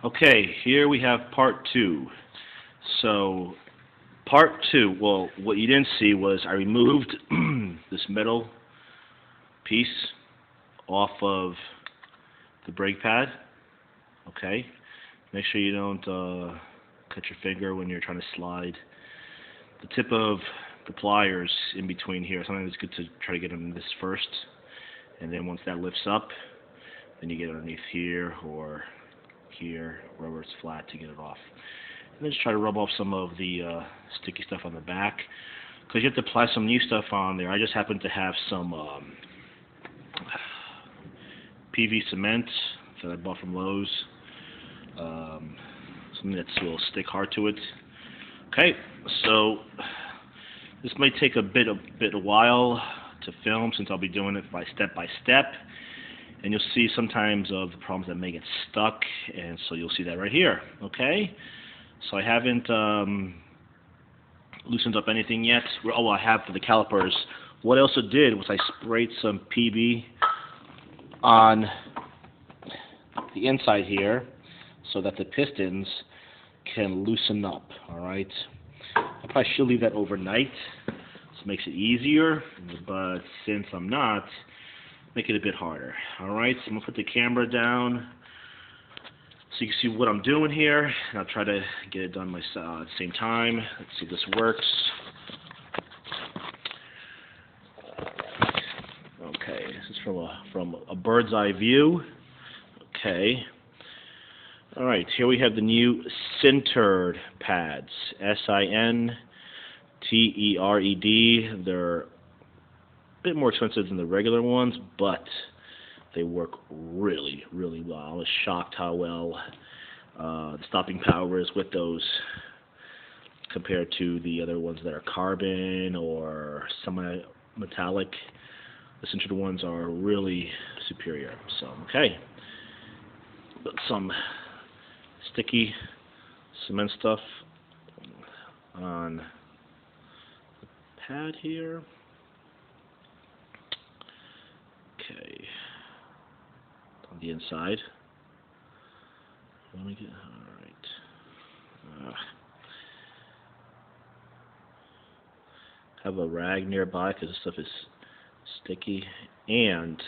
Okay, here we have part two. So, part two, well, what you didn't see was I removed this metal piece off of the brake pad. Okay, make sure you don't cut your finger when you're trying to slide the tip of the pliers in between here. Sometimes it's good to try to get on this first, and then once that lifts up, then you get underneath here or here, wherever it's flat, to get it off. And then just try to rub off some of the sticky stuff on the back, because you have to apply some new stuff on there. I just happen to have some PV cement that I bought from Lowe's, something that will stick hard to it. Okay, so this might take a bit of while to film, since I'll be doing it step by step. And you'll see sometimes of the problems that may get stuck, and so you'll see that right here. Okay, so I haven't loosened up anything yet. Oh, I have for the calipers. What I also did was I sprayed some PB on the inside here so that the pistons can loosen up. All right, I probably should leave that overnight, so it makes it easier, but since I'm not, make it a bit harder. Alright, so I'm going to put the camera down so you can see what I'm doing here, and I'll try to get it done at the same time. Let's see if this works. Okay, this is from a bird's eye view. Okay. Alright, here we have the new sintered pads. SINTERED. They're bit more expensive than the regular ones, but they work really, really well. I was shocked how well the stopping power is with those compared to the other ones that are carbon or semi-metallic. The sintered ones are really superior. So, okay, put some sticky cement stuff on the pad here. Okay, on the inside. Let me get, all right. Have a rag nearby because this stuff is sticky, and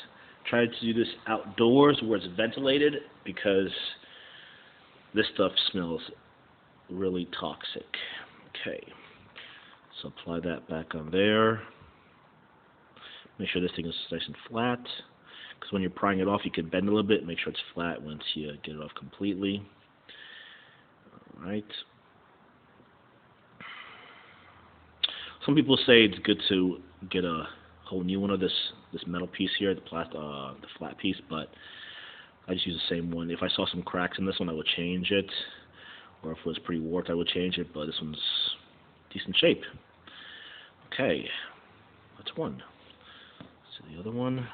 try to do this outdoors where it's ventilated, because this stuff smells really toxic. Okay, so apply that back on there. Make sure this thing is nice and flat, because when you're prying it off, you can bend a little bit. Make sure it's flat once you get it off completely. Alright. Some people say it's good to get a whole new one of this metal piece here, the flat piece, but I just use the same one. If I saw some cracks in this one, I would change it, or if it was pretty warped, I would change it, but this one's decent shape. Okay, that's one. So the other one.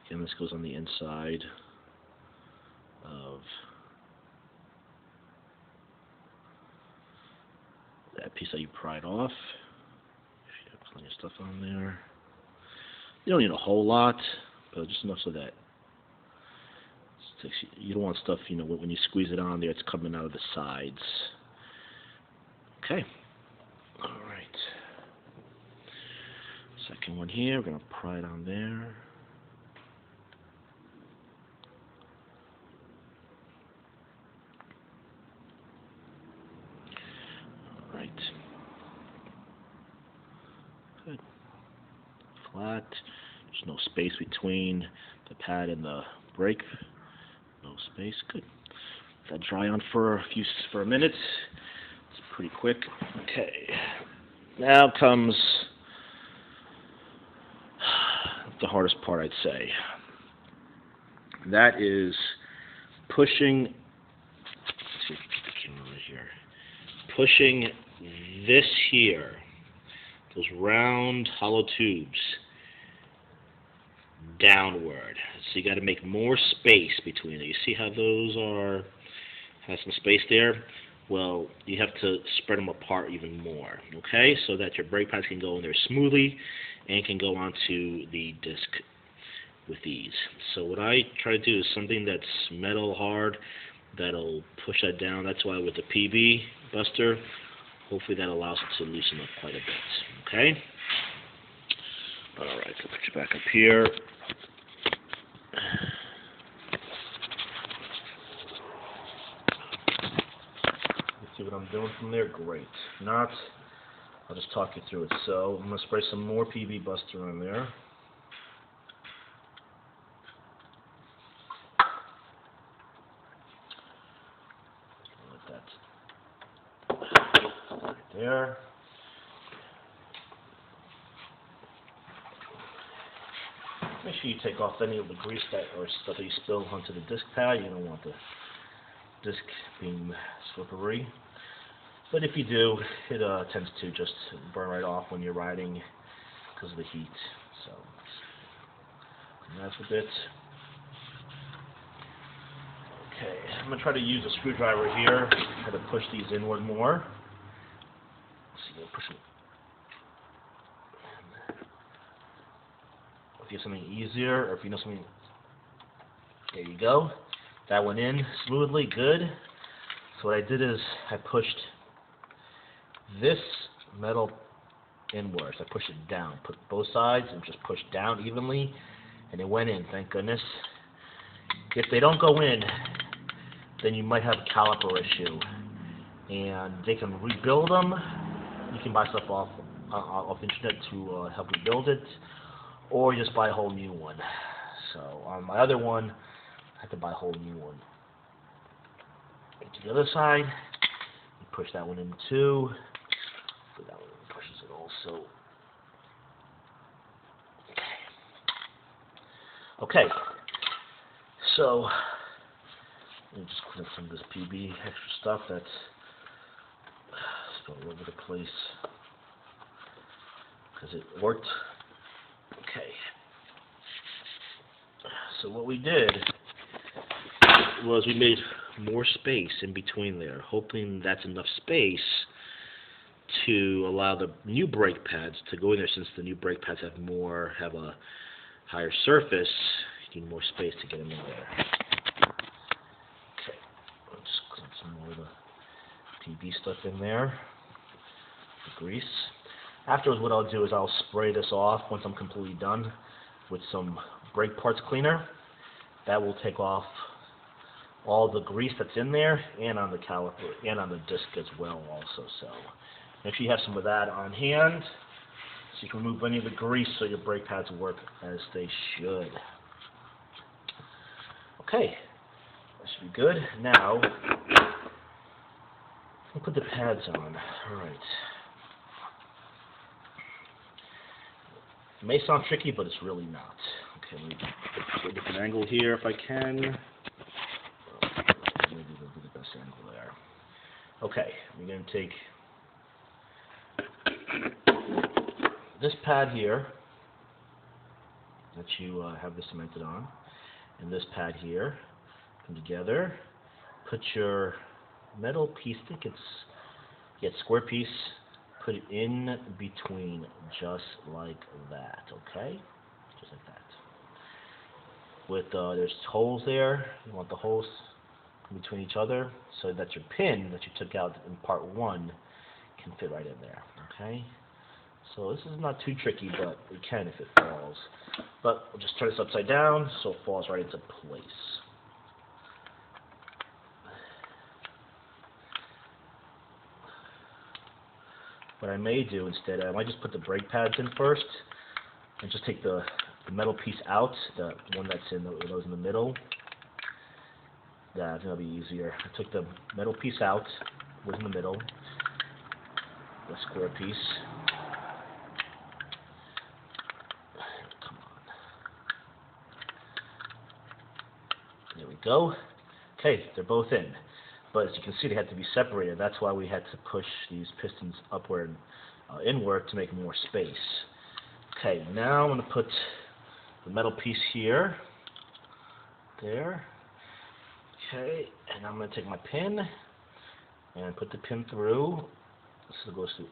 Again, this goes on the inside of that piece that you pried off. You have plenty of stuff on there. You don't need a whole lot, but just enough so that you don't want stuff, when you squeeze it on there, it's coming out of the sides. Okay. Alright. Second one here, we're going to pry it on there. Alright. Good. Flat. There's no space between the pad and the brake. No space. Good. Let that dry on for a minute. It's pretty quick. Okay. Now comes the hardest part, I'd say. That is pushing. Let's see, put the camera right here. Pushing this here, those round hollow tubes, downward. So you got to make more space between it. You see how those have some space there? well, you have to spread them apart even more, okay, so that your brake pads can go in there smoothly and can go onto the disc with ease. So what I try to do is something that's metal hard that'll push that down. That's why with the PB Buster, hopefully that allows it to loosen up quite a bit, okay? Alright, so put you back up here. See what I'm doing from there? Great. If not, I'll just talk you through it. So I'm going to spray some more PB Buster on there. Let that right there. Make sure you take off any of the grease that or stuff that you spill onto the disc pad. You don't want the disc being slippery. But if you do, it tends to just burn right off when you're riding because of the heat. So that's a bit. Okay, I'm going to try to use a screwdriver here. Try to push these inward more. So you push them. If you have something easier, or if you know something, there you go. That went in smoothly, good. So what I did is I pushed this metal inwards. I pushed it down, put both sides and just pushed down evenly, and it went in, thank goodness. If they don't go in, then you might have a caliper issue, and they can rebuild them. You can buy stuff off the internet to help rebuild it, or just buy a whole new one. So on my other one, I had to buy a whole new one. To the other side, you push that one in too. That one pushes it also. Okay. So let me just clean up some of this PB extra stuff that's spilled all over the place because it worked. Okay. So what we did was we made more space in between there, hoping that's enough space to allow the new brake pads to go in there. Since the new brake pads have a higher surface, you need more space to get them in there. Okay, I'll just clean some more of the PB stuff in there, the grease. Afterwards, what I'll do is I'll spray this off once I'm completely done with some brake parts cleaner. That will take off all the grease that's in there and on the caliper and on the disc as well also. So make sure you have some of that on hand so you can remove any of the grease so your brake pads work as they should. Okay, that should be good. Now, we'll put the pads on. Alright. It may sound tricky, but it's really not. Okay, let me get a different angle here if I can. Maybe that'll be the best angle there. Okay, we're going to take this pad here that you have this cemented on, and this pad here, come together, put your metal piece, I think it's square piece, put it in between just like that, okay? Just like that. With, there's holes there, you want the holes in between each other so that your pin that you took out in part 1 can fit right in there, okay? So this is not too tricky, but it can if it falls. But we'll just turn this upside down so it falls right into place. What I may do instead, I might just put the brake pads in first and just take the metal piece out, the one that's in the middle. That's going to be easier. I took the metal piece out, was in the middle, the square piece. Come on. There we go. Okay, they're both in. But as you can see, they had to be separated. That's why we had to push these pistons upward, inward to make more space. Okay, now I'm going to put the metal piece here, there. Okay, and I'm going to take my pin and put the pin through. So it goes through